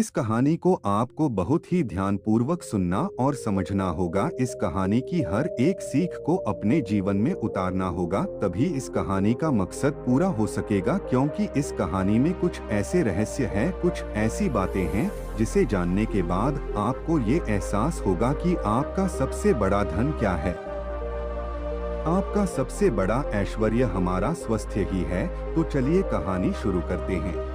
इस कहानी को आपको बहुत ही ध्यानपूर्वक सुनना और समझना होगा। इस कहानी की हर एक सीख को अपने जीवन में उतारना होगा, तभी इस कहानी का मकसद पूरा हो सकेगा। क्योंकि इस कहानी में कुछ ऐसे रहस्य हैं, कुछ ऐसी बातें हैं जिसे जानने के बाद आपको ये एहसास होगा कि आपका सबसे बड़ा धन क्या है। आपका सबसे बड़ा ऐश्वर्य हमारा स्वास्थ्य ही है। तो चलिए कहानी शुरू करते हैं।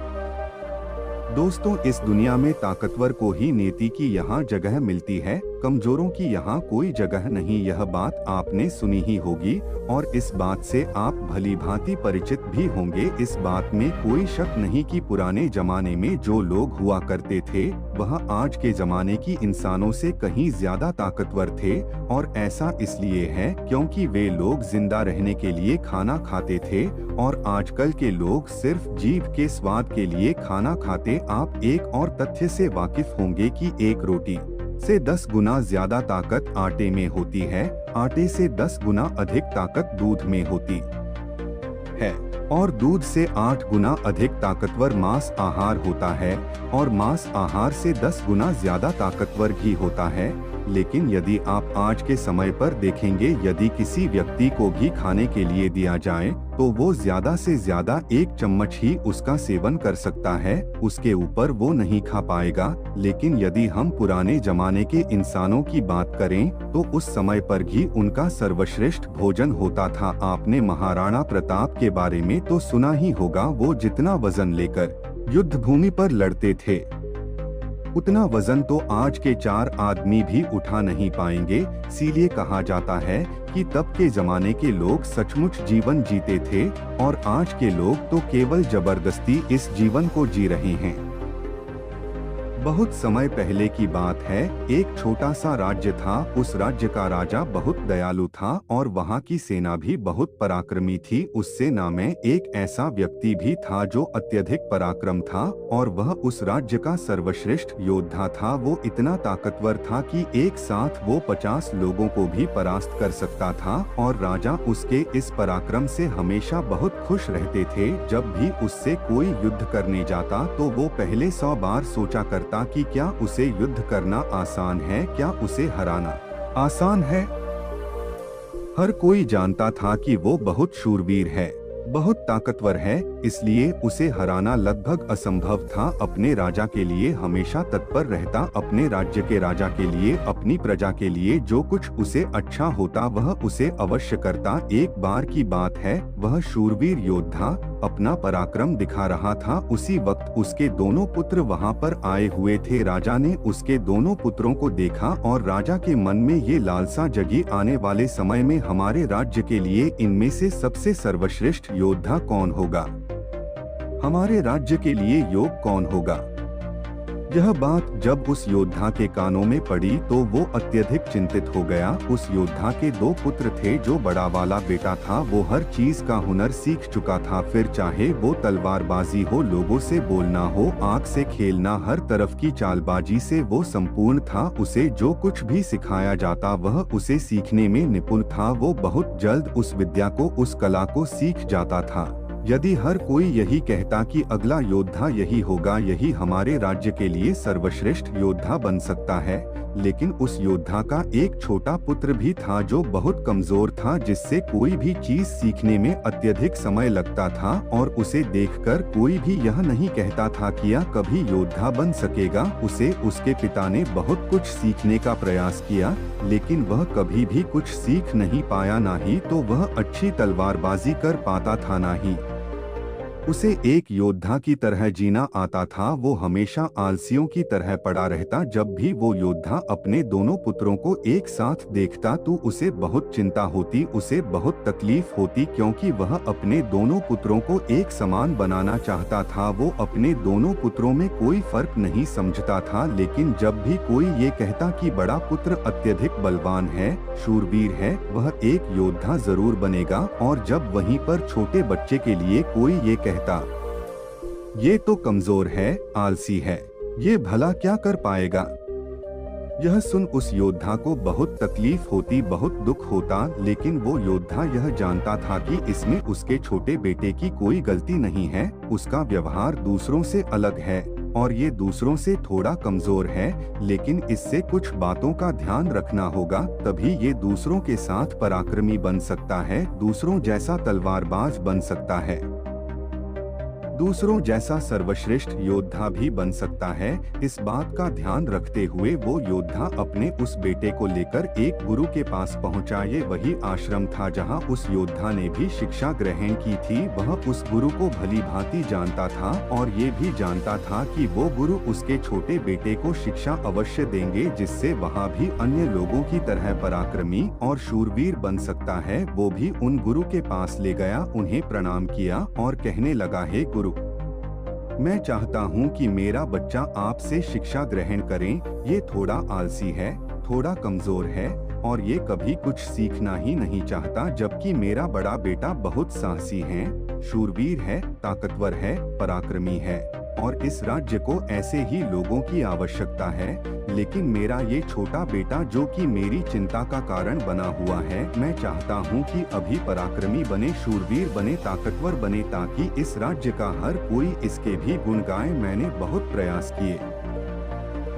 दोस्तों, इस दुनिया में ताकतवर को ही नेति की यहाँ जगह मिलती है, कमजोरों की यहाँ कोई जगह नहीं। यह बात आपने सुनी ही होगी और इस बात से आप भली भांति परिचित भी होंगे। इस बात में कोई शक नहीं कि पुराने जमाने में जो लोग हुआ करते थे वह आज के जमाने की इंसानों से कहीं ज्यादा ताकतवर थे। और ऐसा इसलिए है क्योंकि वे लोग जिंदा रहने के लिए खाना खाते थे और आजकल के लोग सिर्फ जीभ के स्वाद के लिए खाना खाते। आप एक और तथ्य से वाकिफ होंगे कि एक रोटी से 10 गुना ज्यादा ताकत आटे में होती है, आटे से 10 गुना अधिक ताकत दूध में होती है और दूध से 8 गुना अधिक ताकतवर मांस आहार होता है और मांस आहार से 10 गुना ज्यादा ताकतवर घी होता है। लेकिन यदि आप आज के समय पर देखेंगे, यदि किसी व्यक्ति को घी खाने के लिए दिया जाए तो वो ज्यादा से ज्यादा 1 चम्मच ही उसका सेवन कर सकता है, उसके ऊपर वो नहीं खा पाएगा। लेकिन यदि हम पुराने जमाने के इंसानों की बात करें तो उस समय पर घी उनका सर्वश्रेष्ठ भोजन होता था। आपने महाराणा प्रताप के बारे में तो सुना ही होगा। वो जितना वजन लेकर युद्ध भूमि पर लड़ते थे, उतना वजन तो आज के 4 आदमी भी उठा नहीं पाएंगे। इसीलिए कहा जाता है कि तब के जमाने के लोग सचमुच जीवन जीते थे और आज के लोग तो केवल जबरदस्ती इस जीवन को जी रहे हैं। बहुत समय पहले की बात है, एक छोटा सा राज्य था। उस राज्य का राजा बहुत दयालु था और वहाँ की सेना भी बहुत पराक्रमी थी। उस सेना में एक ऐसा व्यक्ति भी था जो अत्यधिक पराक्रम था और वह उस राज्य का सर्वश्रेष्ठ योद्धा था। वो इतना ताकतवर था कि एक साथ वो 50 लोगों को भी परास्त कर सकता था और राजा उसके इस पराक्रम से हमेशा बहुत खुश रहते थे। जब भी उससे कोई युद्ध करने जाता तो वो पहले 100 बार सोचा करता कि क्या उसे युद्ध करना आसान है, क्या उसे हराना आसान है। हर कोई जानता था कि वो बहुत शूरवीर है, बहुत ताकतवर है, इसलिए उसे हराना लगभग असंभव था। अपने राजा के लिए हमेशा तत्पर रहता, अपने राज्य के राजा के लिए, अपनी प्रजा के लिए जो कुछ उसे अच्छा होता वह उसे अवश्य करता। एक बार की बात है, वह शूरवीर योद्धा अपना पराक्रम दिखा रहा था। उसी वक्त उसके दोनों पुत्र वहां पर आए हुए थे। राजा ने उसके दोनों पुत्रों को देखा और राजा के मन में ये लालसा जगी, आने वाले समय में हमारे राज्य के लिए इनमें से सबसे सर्वश्रेष्ठ योद्धा कौन होगा, हमारे राज्य के लिए योग कौन होगा। यह बात जब उस योद्धा के कानों में पड़ी तो वो अत्यधिक चिंतित हो गया। उस योद्धा के 2 पुत्र थे। जो बड़ा वाला बेटा था वो हर चीज का हुनर सीख चुका था, फिर चाहे वो तलवारबाजी हो, लोगों से बोलना हो, आंख से खेलना, हर तरफ की चालबाजी से वो संपूर्ण था। उसे जो कुछ भी सिखाया जाता वह उसे सीखने में निपुण था। वो बहुत जल्द उस विद्या को, उस कला को सीख जाता था। यदि हर कोई यही कहता कि अगला योद्धा यही होगा, यही हमारे राज्य के लिए सर्वश्रेष्ठ योद्धा बन सकता है, लेकिन उस योद्धा का एक छोटा पुत्र भी था जो बहुत कमजोर था, जिससे कोई भी चीज सीखने में अत्यधिक समय लगता था और उसे देखकर कोई भी यह नहीं कहता था कि यह कभी योद्धा बन सकेगा। उसे उसके पिता ने बहुत कुछ सीखने का प्रयास किया, लेकिन वह कभी भी कुछ सीख नहीं पाया। ना ही तो वह अच्छी तलवारबाजी कर पाता था, ना ही उसे एक योद्धा की तरह जीना आता था। वो हमेशा आलसियों की तरह पड़ा रहता। जब भी वो योद्धा अपने दोनों पुत्रों को एक साथ देखता तो उसे बहुत चिंता होती, उसे बहुत तकलीफ होती, क्योंकि वह अपने दोनों पुत्रों को एक समान बनाना चाहता था। वो अपने दोनों पुत्रों में कोई फर्क नहीं समझता था। लेकिन जब भी कोई ये कहता कि बड़ा पुत्र अत्यधिक बलवान है, शूरवीर है, वह एक योद्धा जरूर बनेगा, और जब वहीं पर छोटे बच्चे के लिए कोई ये कहता ये तो कमजोर है, आलसी है, ये भला क्या कर पाएगा, यह सुन उस योद्धा को बहुत तकलीफ होती, बहुत दुख होता। लेकिन वो योद्धा यह जानता था कि इसमें उसके छोटे बेटे की कोई गलती नहीं है, उसका व्यवहार दूसरों से अलग है और ये दूसरों से थोड़ा कमजोर है, लेकिन इससे कुछ बातों का ध्यान रखना होगा, तभी ये दूसरों के साथ पराक्रमी बन सकता है, दूसरों जैसा तलवारबाज बन सकता है, दूसरों जैसा सर्वश्रेष्ठ योद्धा भी बन सकता है। इस बात का ध्यान रखते हुए वो योद्धा अपने उस बेटे को लेकर एक गुरु के पास पहुंचा। ये वही आश्रम था जहां उस योद्धा ने भी शिक्षा ग्रहण की थी। वह उस गुरु को भली भांति जानता था और ये भी जानता था कि वो गुरु उसके छोटे बेटे को शिक्षा अवश्य देंगे, जिससे वहाँ भी अन्य लोगों की तरह पराक्रमी और शूरवीर बन सकता है। वो भी उन गुरु के पास ले गया, उन्हें प्रणाम किया और कहने लगा, हे गुरु, मैं चाहता हूँ कि मेरा बच्चा आपसे शिक्षा ग्रहण करें। ये थोड़ा आलसी है, थोड़ा कमजोर है और ये कभी कुछ सीखना ही नहीं चाहता, जबकि मेरा बड़ा बेटा बहुत साहसी है, शूरवीर है, ताकतवर है, पराक्रमी है और इस राज्य को ऐसे ही लोगों की आवश्यकता है। लेकिन मेरा ये छोटा बेटा, जो कि मेरी चिंता का कारण बना हुआ है, मैं चाहता हूँ कि अभी पराक्रमी बने, शूरवीर बने, ताकतवर बने, ताकि इस राज्य का हर कोई इसके भी गुण गाए। मैंने बहुत प्रयास किए,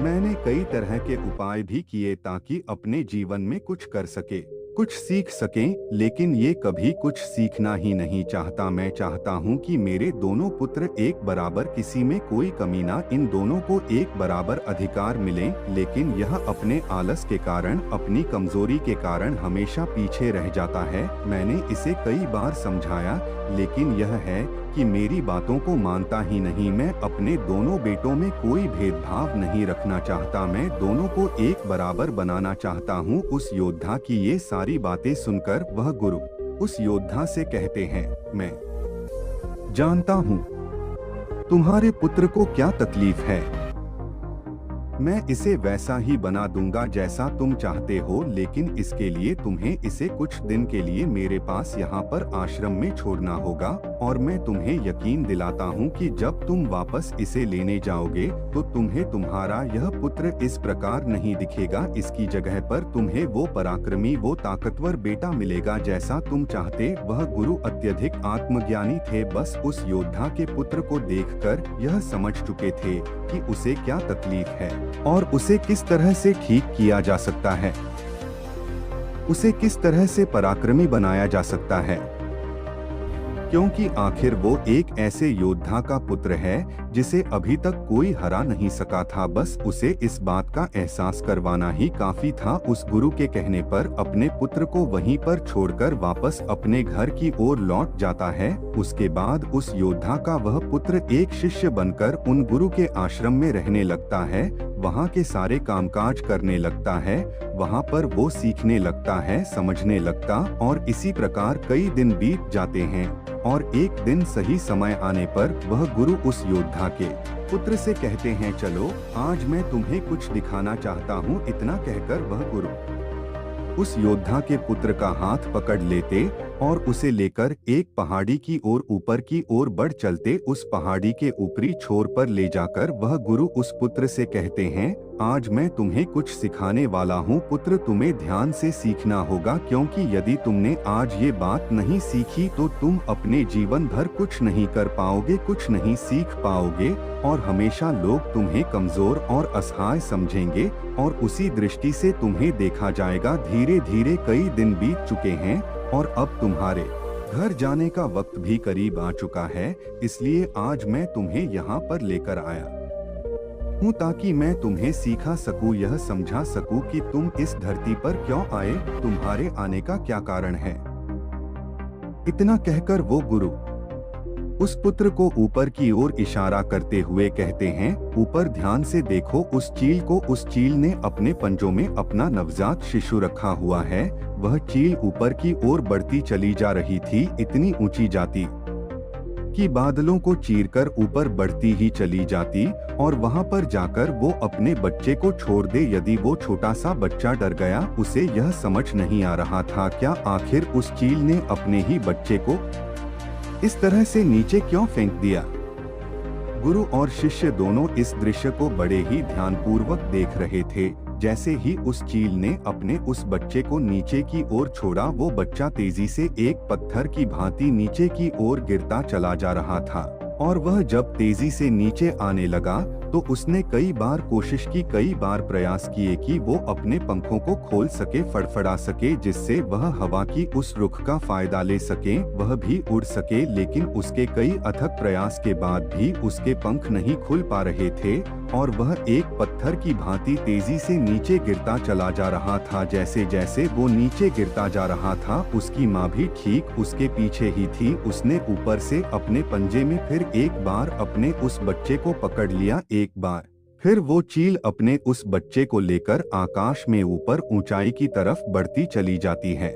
मैंने कई तरह के उपाय भी किए ताकि अपने जीवन में कुछ कर सके, कुछ सीख सकें, लेकिन ये कभी कुछ सीखना ही नहीं चाहता। मैं चाहता हूँ कि मेरे दोनों पुत्र एक बराबर, किसी में कोई कमी ना, इन दोनों को एक बराबर अधिकार मिले, लेकिन यह अपने आलस के कारण, अपनी कमजोरी के कारण हमेशा पीछे रह जाता है। मैंने इसे कई बार समझाया, लेकिन यह है कि मेरी बातों को मानता ही नहीं। मैं अपने दोनों बेटों में कोई भेदभाव नहीं रखना चाहता, मैं दोनों को एक बराबर बनाना चाहता हूँ। उस योद्धा की ये सारी बातें सुनकर वह गुरु उस योद्धा से कहते हैं, मैं जानता हूँ तुम्हारे पुत्र को क्या तकलीफ है, मैं इसे वैसा ही बना दूंगा जैसा तुम चाहते हो, लेकिन इसके लिए तुम्हें इसे कुछ दिन के लिए मेरे पास यहाँ पर आश्रम में छोड़ना होगा। और मैं तुम्हें यकीन दिलाता हूँ कि जब तुम वापस इसे लेने जाओगे तो तुम्हें तुम्हारा यह पुत्र इस प्रकार नहीं दिखेगा। इसकी जगह पर तुम्हें वो पराक्रमी, वो ताकतवर बेटा मिलेगा जैसा तुम चाहते। वह गुरु अत्यधिक आत्मज्ञानी थे, बस उस योद्धा के पुत्र को देखकर यह समझ चुके थे कि उसे क्या तकलीफ है और उसे किस तरह से ठीक किया जा सकता है, उसे किस तरह से पराक्रमी बनाया जा सकता है, क्योंकि आखिर वो एक ऐसे योद्धा का पुत्र है जिसे अभी तक कोई हरा नहीं सका था। बस उसे इस बात का एहसास करवाना ही काफी था। उस गुरु के कहने पर अपने पुत्र को वहीं पर छोड़कर वापस अपने घर की ओर लौट जाता है। उसके बाद उस योद्धा का वह पुत्र एक शिष्य बनकर उन गुरु के आश्रम में रहने लगता है, वहाँ के सारे कामकाज करने लगता है, वहाँ पर वो सीखने लगता है, समझने लगता, और इसी प्रकार कई दिन बीत जाते हैं। और एक दिन सही समय आने पर वह गुरु उस योद्धा के पुत्र से कहते हैं, चलो आज मैं तुम्हें कुछ दिखाना चाहता हूँ। इतना कहकर वह गुरु उस योद्धा के पुत्र का हाथ पकड़ लेते और उसे लेकर एक पहाड़ी की ओर ऊपर की ओर बढ़ चलते। उस पहाड़ी के ऊपरी छोर पर ले जाकर वह गुरु उस पुत्र से कहते हैं, आज मैं तुम्हें कुछ सिखाने वाला हूँ पुत्र, तुम्हें ध्यान से सीखना होगा, क्योंकि यदि तुमने आज ये बात नहीं सीखी तो तुम अपने जीवन भर कुछ नहीं कर पाओगे, कुछ नहीं सीख पाओगे और हमेशा लोग तुम्हें कमजोर और असहाय समझेंगे और उसी दृष्टि से तुम्हें देखा जाएगा। धीरे धीरे कई दिन बीत चुके हैं और अब तुम्हारे घर जाने का वक्त भी करीब आ चुका है, इसलिए आज मैं तुम्हें यहाँ पर लेकर आया हूँ ताकि मैं तुम्हें सिखा सकूँ, यह समझा सकूँ कि तुम इस धरती पर क्यों आए, तुम्हारे आने का क्या कारण है। इतना कहकर वो गुरु उस पुत्र को ऊपर की ओर इशारा करते हुए कहते हैं, ऊपर ध्यान से देखो उस चील को। उस चील ने अपने पंजों में अपना नवजात शिशु रखा हुआ है। वह चील ऊपर की ओर बढ़ती चली जा रही थी, इतनी ऊंची जाती कि बादलों को चीरकर ऊपर बढ़ती ही चली जाती और वहां पर जाकर वो अपने बच्चे को छोड़ दे। यदि वो छोटा सा बच्चा डर गया, उसे यह समझ नहीं आ रहा था क्या आखिर उस चील ने अपने ही बच्चे को इस तरह से नीचे क्यों फेंक दिया। गुरु और शिष्य दोनों इस दृश्य को बड़े ही ध्यानपूर्वक देख रहे थे। जैसे ही उस चील ने अपने उस बच्चे को नीचे की ओर छोड़ा, वो बच्चा तेजी से एक पत्थर की भांति नीचे की ओर गिरता चला जा रहा था और वह जब तेजी से नीचे आने लगा तो उसने कई बार कोशिश की, कई बार प्रयास किए कि वो अपने पंखों को खोल सके, फड़फड़ा सके, जिससे वह हवा की उस रुख का फायदा ले सके, वह भी उड़ सके। लेकिन उसके कई अथक प्रयास के बाद भी उसके पंख नहीं खुल पा रहे थे और वह एक पत्थर की भांति तेजी से नीचे गिरता चला जा रहा था। जैसे जैसे वो नीचे गिरता जा रहा था, उसकी माँ भी ठीक उसके पीछे ही थी। उसने ऊपर से अपने पंजे में फिर एक बार अपने उस बच्चे को पकड़ लिया। एक बार फिर वो चील अपने उस बच्चे को लेकर आकाश में ऊपर ऊंचाई की तरफ बढ़ती चली जाती है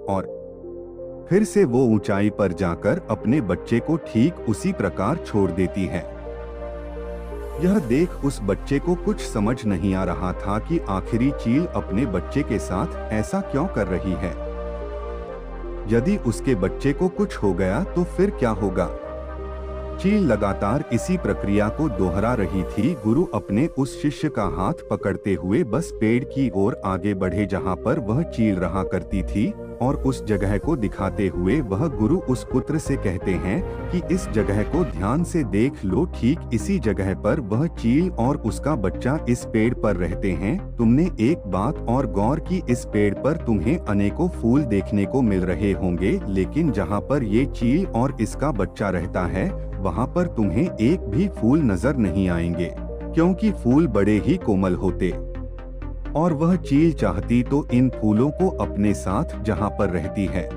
और फिर से वो ऊंचाई पर जाकर अपने बच्चे को ठीक उसी प्रकार छोड़ देती है। यह देख उस बच्चे को कुछ समझ नहीं आ रहा था कि आखिरी चील अपने बच्चे के साथ ऐसा क्यों कर रही है। यदि उसके बच्चे को कुछ हो गया तो फिर क्या होगा। चील लगातार इसी प्रक्रिया को दोहरा रही थी। गुरु अपने उस शिष्य का हाथ पकड़ते हुए बस पेड़ की ओर आगे बढ़े जहां पर वह चील रहा करती थी और उस जगह को दिखाते हुए वह गुरु उस पुत्र से कहते हैं कि इस जगह को ध्यान से देख लो। ठीक इसी जगह पर वह चील और उसका बच्चा इस पेड़ पर रहते हैं। तुमने एक बात और गौर की, इस पेड़ पर तुम्हें अनेकों फूल देखने को मिल रहे होंगे, लेकिन जहाँ पर ये चील और इसका बच्चा रहता है वहाँ पर तुम्हें एक भी फूल नजर नहीं आएंगे, क्योंकि फूल बड़े ही कोमल होते। और वह चील चाहती तो इन फूलों को अपने साथ जहाँ पर रहती है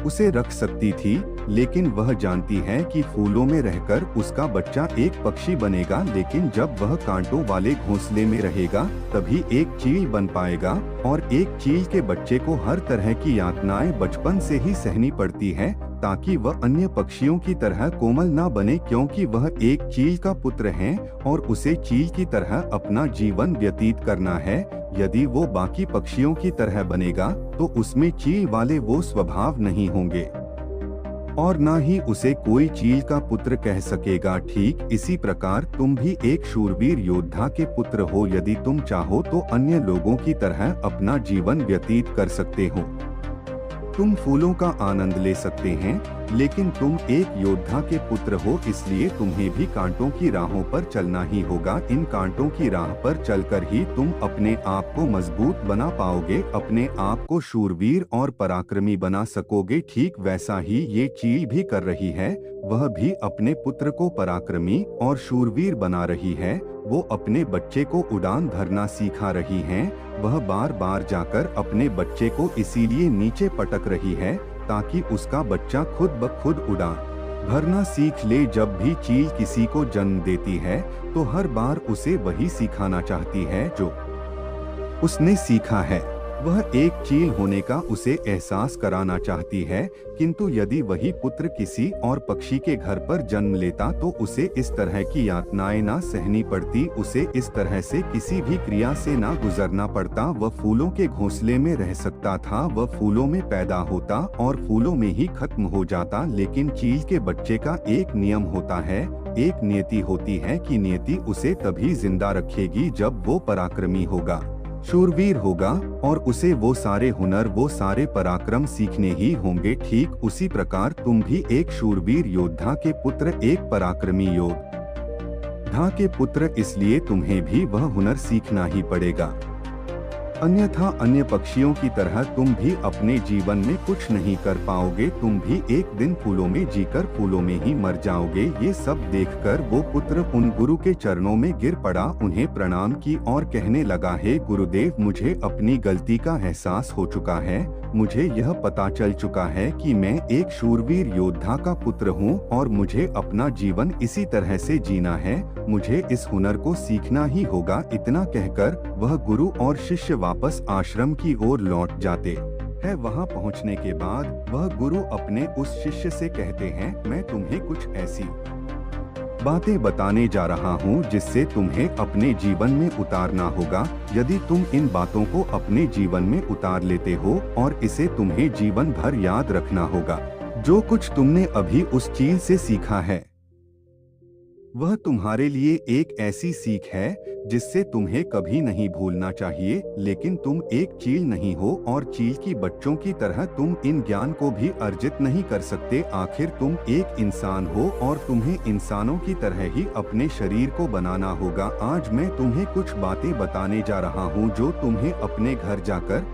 उसे रख सकती थी, लेकिन वह जानती है कि फूलों में रहकर उसका बच्चा एक पक्षी बनेगा, लेकिन जब वह कांटों वाले घोंसले में रहेगा तभी एक चील बन पाएगा। और एक चील के बच्चे को हर तरह की यातनाएं बचपन से ही सहनी पड़ती है ताकि वह अन्य पक्षियों की तरह कोमल ना बने, क्योंकि वह एक चील का पुत्र है और उसे चील की तरह अपना जीवन व्यतीत करना है। यदि वो बाकी पक्षियों की तरह बनेगा तो उसमें चील वाले वो स्वभाव नहीं होंगे और ना ही उसे कोई चील का पुत्र कह सकेगा। ठीक इसी प्रकार तुम भी एक शूरवीर योद्धा के पुत्र हो। यदि तुम चाहो तो अन्य लोगों की तरह अपना जीवन व्यतीत कर सकते हो। तुम फूलों का आनंद ले सकते हैं, लेकिन तुम एक योद्धा के पुत्र हो, इसलिए तुम्हें भी कांटों की राहों पर चलना ही होगा। इन कांटों की राह पर चलकर ही तुम अपने आप को मजबूत बना पाओगे, अपने आप को शूरवीर और पराक्रमी बना सकोगे। ठीक वैसा ही ये चील भी कर रही है। वह भी अपने पुत्र को पराक्रमी और शूरवीर बना रही है। वो अपने बच्चे को उड़ान भरना सिखा रही हैं। वह बार बार जाकर अपने बच्चे को इसीलिए नीचे पटक रही है ताकि उसका बच्चा खुद ब खुद उड़ान भरना सीख ले। जब भी चील किसी को जन्म देती है तो हर बार उसे वही सिखाना चाहती है जो उसने सीखा है। वह एक चील होने का उसे एहसास कराना चाहती है, किंतु यदि वही पुत्र किसी और पक्षी के घर पर जन्म लेता तो उसे इस तरह की यातनाएं ना सहनी पड़ती, उसे इस तरह से किसी भी क्रिया से ना गुजरना पड़ता। वह फूलों के घोंसले में रह सकता था, वह फूलों में पैदा होता और फूलों में ही खत्म हो जाता। लेकिन चील के बच्चे का एक नियम होता है, एक नियति होती है कि नियति उसे तभी जिंदा रखेगी जब वो पराक्रमी होगा, शूरवीर होगा और उसे वो सारे हुनर, वो सारे पराक्रम सीखने ही होंगे। ठीक उसी प्रकार तुम भी एक शूरवीर योद्धा के पुत्र, एक पराक्रमी योद्धा के पुत्र, इसलिए तुम्हें भी वह हुनर सीखना ही पड़ेगा। अन्यथा अन्य पक्षियों की तरह तुम भी अपने जीवन में कुछ नहीं कर पाओगे। तुम भी एक दिन फूलों में जीकर फूलों में ही मर जाओगे। ये सब देखकर वो पुत्र उन गुरु के चरणों में गिर पड़ा, उन्हें प्रणाम की और कहने लगा, हे गुरुदेव, मुझे अपनी गलती का एहसास हो चुका है। मुझे यह पता चल चुका है कि मैं एक शूरवीर योद्धा का पुत्र हूँ और मुझे अपना जीवन इसी तरह से जीना है। मुझे इस हुनर को सीखना ही होगा। इतना कहकर वह गुरु और शिष्य वापस आश्रम की ओर लौट जाते हैं। वहां पहुंचने के बाद वह गुरु अपने उस शिष्य से कहते हैं, मैं तुम्हें कुछ ऐसी बातें बताने जा रहा हूँ जिससे तुम्हें अपने जीवन में उतारना होगा। यदि तुम इन बातों को अपने जीवन में उतार लेते हो और इसे तुम्हें जीवन भर याद रखना होगा, जो कुछ तुमने अभी उस चील से सीखा है। वह तुम्हारे लिए एक ऐसी सीख है जिससे तुम्हें कभी नहीं भूलना चाहिए, लेकिन तुम एक चील नहीं हो और चील की बच्चों की तरह तुम इन ज्ञान को भी अर्जित नहीं कर सकते। आखिर तुम एक इंसान हो और तुम्हें इंसानों की तरह ही अपने शरीर को बनाना होगा। आज मैं तुम्हें कुछ बातें बताने जा रहा हूँ जो तुम्हें अपने घर जाकर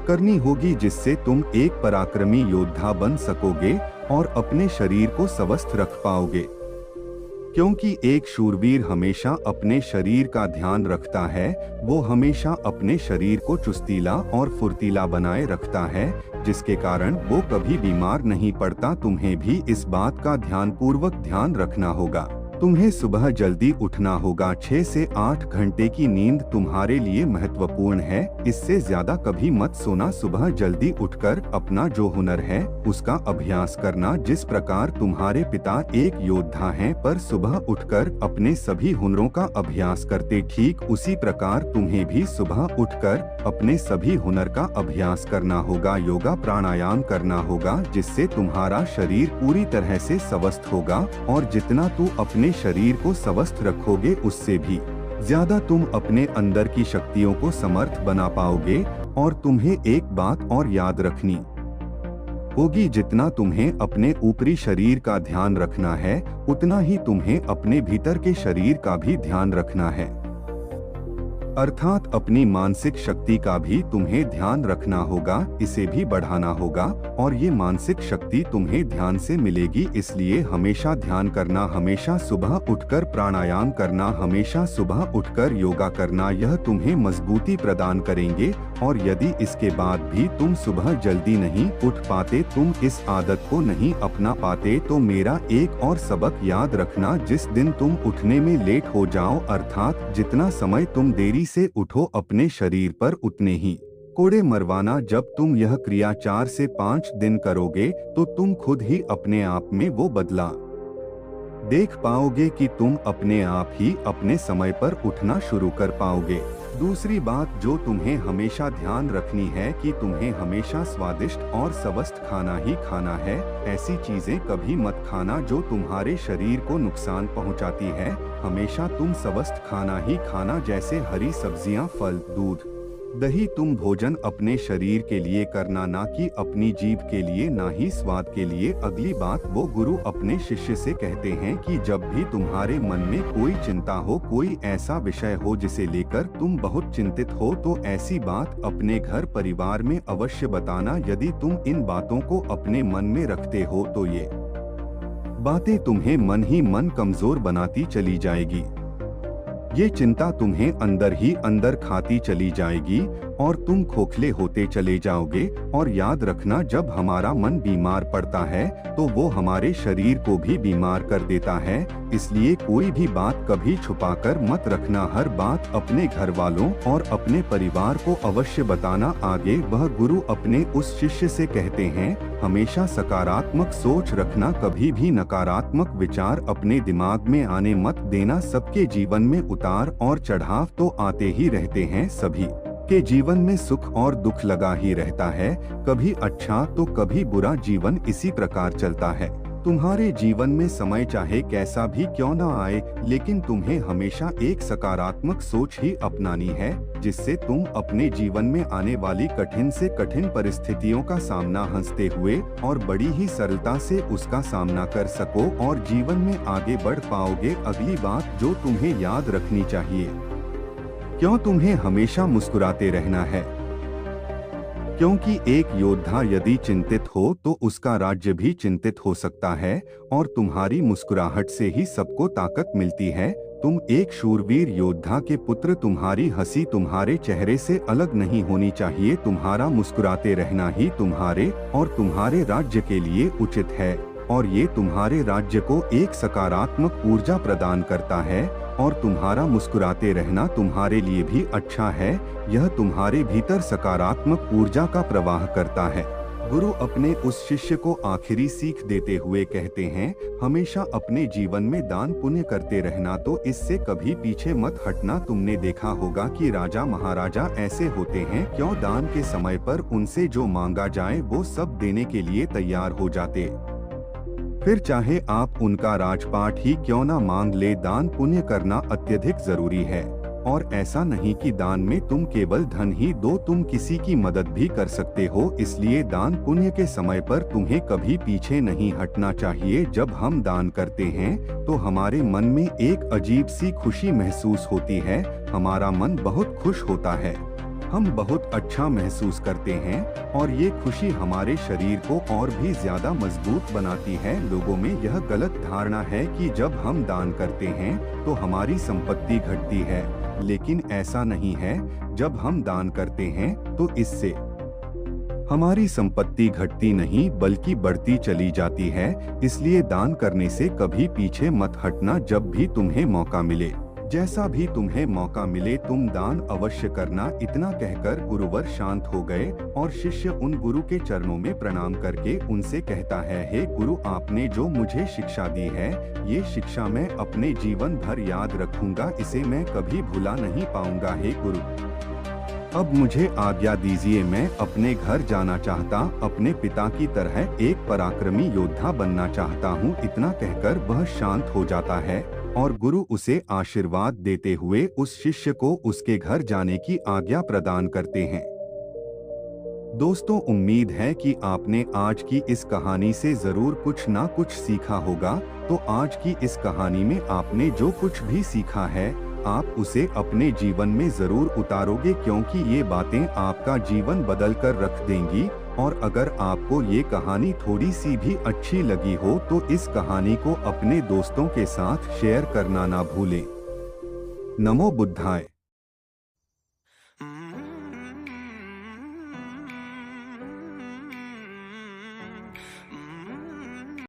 करनी होगी, जिससे तुम एक पराक्रमी योद्धा बन सकोगे और अपने शरीर को स्वस्थ रख पाओगे। क्योंकि एक शूरवीर हमेशा अपने शरीर का ध्यान रखता है, वो हमेशा अपने शरीर को चुस्तीला और फुर्तीला बनाए रखता है, जिसके कारण वो कभी बीमार नहीं पड़ता। तुम्हें भी इस बात का ध्यानपूर्वक ध्यान रखना होगा। तुम्हें सुबह जल्दी उठना होगा। 6 से 8 घंटे की नींद तुम्हारे लिए महत्वपूर्ण है, इससे ज्यादा कभी मत सोना। सुबह जल्दी उठकर अपना जो हुनर है उसका अभ्यास करना। जिस प्रकार तुम्हारे पिता एक योद्धा हैं पर सुबह उठकर अपने सभी हुनरों का अभ्यास करते, ठीक उसी प्रकार तुम्हें भी सुबह उठकर अपने सभी हुनर का अभ्यास करना होगा। योगा प्राणायाम करना होगा, जिससे तुम्हारा शरीर पूरी तरह से स्वस्थ होगा और जितना तू अपने शरीर को स्वस्थ रखोगे उससे भी ज्यादा तुम अपने अंदर की शक्तियों को समर्थ बना पाओगे। और तुम्हें एक बात और याद रखनी होगी, जितना तुम्हें अपने ऊपरी शरीर का ध्यान रखना है उतना ही तुम्हें अपने भीतर के शरीर का भी ध्यान रखना है, अर्थात अपनी मानसिक शक्ति का भी तुम्हें ध्यान रखना होगा, इसे भी बढ़ाना होगा। और ये मानसिक शक्ति तुम्हें ध्यान से मिलेगी, इसलिए हमेशा ध्यान करना, हमेशा सुबह उठकर प्राणायाम करना, हमेशा सुबह उठकर योगा करना, यह तुम्हें मजबूती प्रदान करेंगे। और यदि इसके बाद भी तुम सुबह जल्दी नहीं उठ पाते, तुम इस आदत को नहीं अपना पाते, तो मेरा एक और सबक याद रखना। जिस दिन तुम उठने में लेट हो जाओ, अर्थात जितना समय तुम देरी से उठो अपने शरीर पर उतने ही कोड़े मरवाना। जब तुम यह क्रिया 4 से 5 दिन करोगे तो तुम खुद ही अपने आप में वो बदला देख पाओगे कि तुम अपने आप ही अपने समय पर उठना शुरू कर पाओगे। दूसरी बात जो तुम्हें हमेशा ध्यान रखनी है कि तुम्हें हमेशा स्वादिष्ट और स्वस्थ खाना ही खाना है। ऐसी चीजें कभी मत खाना जो तुम्हारे शरीर को नुकसान पहुंचाती है। हमेशा तुम स्वस्थ खाना ही खाना, जैसे हरी सब्जियां, फल, दूध, दही। तुम भोजन अपने शरीर के लिए करना, ना कि अपनी जीभ के लिए, ना ही स्वाद के लिए। अगली बात, वो गुरु अपने शिष्य से कहते हैं कि जब भी तुम्हारे मन में कोई चिंता हो, कोई ऐसा विषय हो जिसे लेकर तुम बहुत चिंतित हो, तो ऐसी बात अपने घर परिवार में अवश्य बताना। यदि तुम इन बातों को अपने मन में रखते हो तो ये बातें तुम्हें मन ही मन कमजोर बनाती चली जाएगी। ये चिंता तुम्हें अंदर ही अंदर खाती चली जाएगी और तुम खोखले होते चले जाओगे। और याद रखना, जब हमारा मन बीमार पड़ता है तो वो हमारे शरीर को भी बीमार कर देता है। इसलिए कोई भी बात कभी छुपाकर मत रखना, हर बात अपने घर वालों और अपने परिवार को अवश्य बताना। आगे वह गुरु अपने उस शिष्य से कहते हैं, हमेशा सकारात्मक सोच रखना, कभी भी नकारात्मक विचार अपने दिमाग में आने मत देना। सबके जीवन में उतार और चढ़ाव तो आते ही रहते हैं, सभी के जीवन में सुख और दुख लगा ही रहता है, कभी अच्छा तो कभी बुरा। जीवन इसी प्रकार चलता है। तुम्हारे जीवन में समय चाहे कैसा भी क्यों ना आए, लेकिन तुम्हें हमेशा एक सकारात्मक सोच ही अपनानी है, जिससे तुम अपने जीवन में आने वाली कठिन से कठिन परिस्थितियों का सामना हंसते हुए और बड़ी ही सरलता से उसका सामना कर सको और जीवन में आगे बढ़ पाओगे। अगली बात जो तुम्हें याद रखनी चाहिए, क्यों तुम्हें हमेशा मुस्कुराते रहना है, क्योंकि एक योद्धा यदि चिंतित हो तो उसका राज्य भी चिंतित हो सकता है और तुम्हारी मुस्कुराहट से ही सबको ताकत मिलती है। तुम एक शूरवीर योद्धा के पुत्र, तुम्हारी हंसी तुम्हारे चेहरे से अलग नहीं होनी चाहिए। तुम्हारा मुस्कुराते रहना ही तुम्हारे और तुम्हारे राज्य के लिए उचित है और ये तुम्हारे राज्य को एक सकारात्मक ऊर्जा प्रदान करता है और तुम्हारा मुस्कुराते रहना तुम्हारे लिए भी अच्छा है। यह तुम्हारे भीतर सकारात्मक ऊर्जा का प्रवाह करता है। गुरु अपने उस शिष्य को आखिरी सीख देते हुए कहते हैं, हमेशा अपने जीवन में दान पुण्य करते रहना, तो इससे कभी पीछे मत हटना। तुमने देखा होगा कि राजा महाराजा ऐसे होते हैं, क्यों दान के समय पर उनसे जो मांगा जाए वो सब देने के लिए तैयार हो जाते। फिर चाहे आप उनका राजपाट ही क्यों ना मांग ले, दान पुण्य करना अत्यधिक जरूरी है। और ऐसा नहीं कि दान में तुम केवल धन ही दो, तुम किसी की मदद भी कर सकते हो। इसलिए दान पुण्य के समय पर तुम्हें कभी पीछे नहीं हटना चाहिए। जब हम दान करते हैं तो हमारे मन में एक अजीब सी खुशी महसूस होती है, हमारा मन बहुत खुश होता है, हम बहुत अच्छा महसूस करते हैं और ये खुशी हमारे शरीर को और भी ज्यादा मजबूत बनाती है। लोगों में यह गलत धारणा है कि जब हम दान करते हैं तो हमारी संपत्ति घटती है, लेकिन ऐसा नहीं है। जब हम दान करते हैं तो इससे हमारी संपत्ति घटती नहीं बल्कि बढ़ती चली जाती है। इसलिए दान करने से कभी पीछे मत हटना। जब भी तुम्हें मौका मिले, जैसा भी तुम्हें मौका मिले, तुम दान अवश्य करना। इतना कहकर गुरुवर शांत हो गए और शिष्य उन गुरु के चरणों में प्रणाम करके उनसे कहता है, हे गुरु, आपने जो मुझे शिक्षा दी है, ये शिक्षा मैं अपने जीवन भर याद रखूंगा, इसे मैं कभी भुला नहीं पाऊंगा। हे गुरु, अब मुझे आज्ञा दीजिए, मैं अपने घर जाना चाहता, अपने पिता की तरह एक पराक्रमी योद्धा बनना चाहता हूँ। इतना कहकर वह शांत हो जाता है और गुरु उसे आशीर्वाद देते हुए उस शिष्य को उसके घर जाने की आज्ञा प्रदान करते हैं। दोस्तों, उम्मीद है कि आपने आज की इस कहानी से जरूर कुछ ना कुछ सीखा होगा। तो आज की इस कहानी में आपने जो कुछ भी सीखा है, आप उसे अपने जीवन में जरूर उतारोगे, क्योंकि ये बातें आपका जीवन बदल कर रख देंगी। और अगर आपको ये कहानी थोड़ी सी भी अच्छी लगी हो तो इस कहानी को अपने दोस्तों के साथ शेयर करना ना भूलें। नमो बुद्धाय।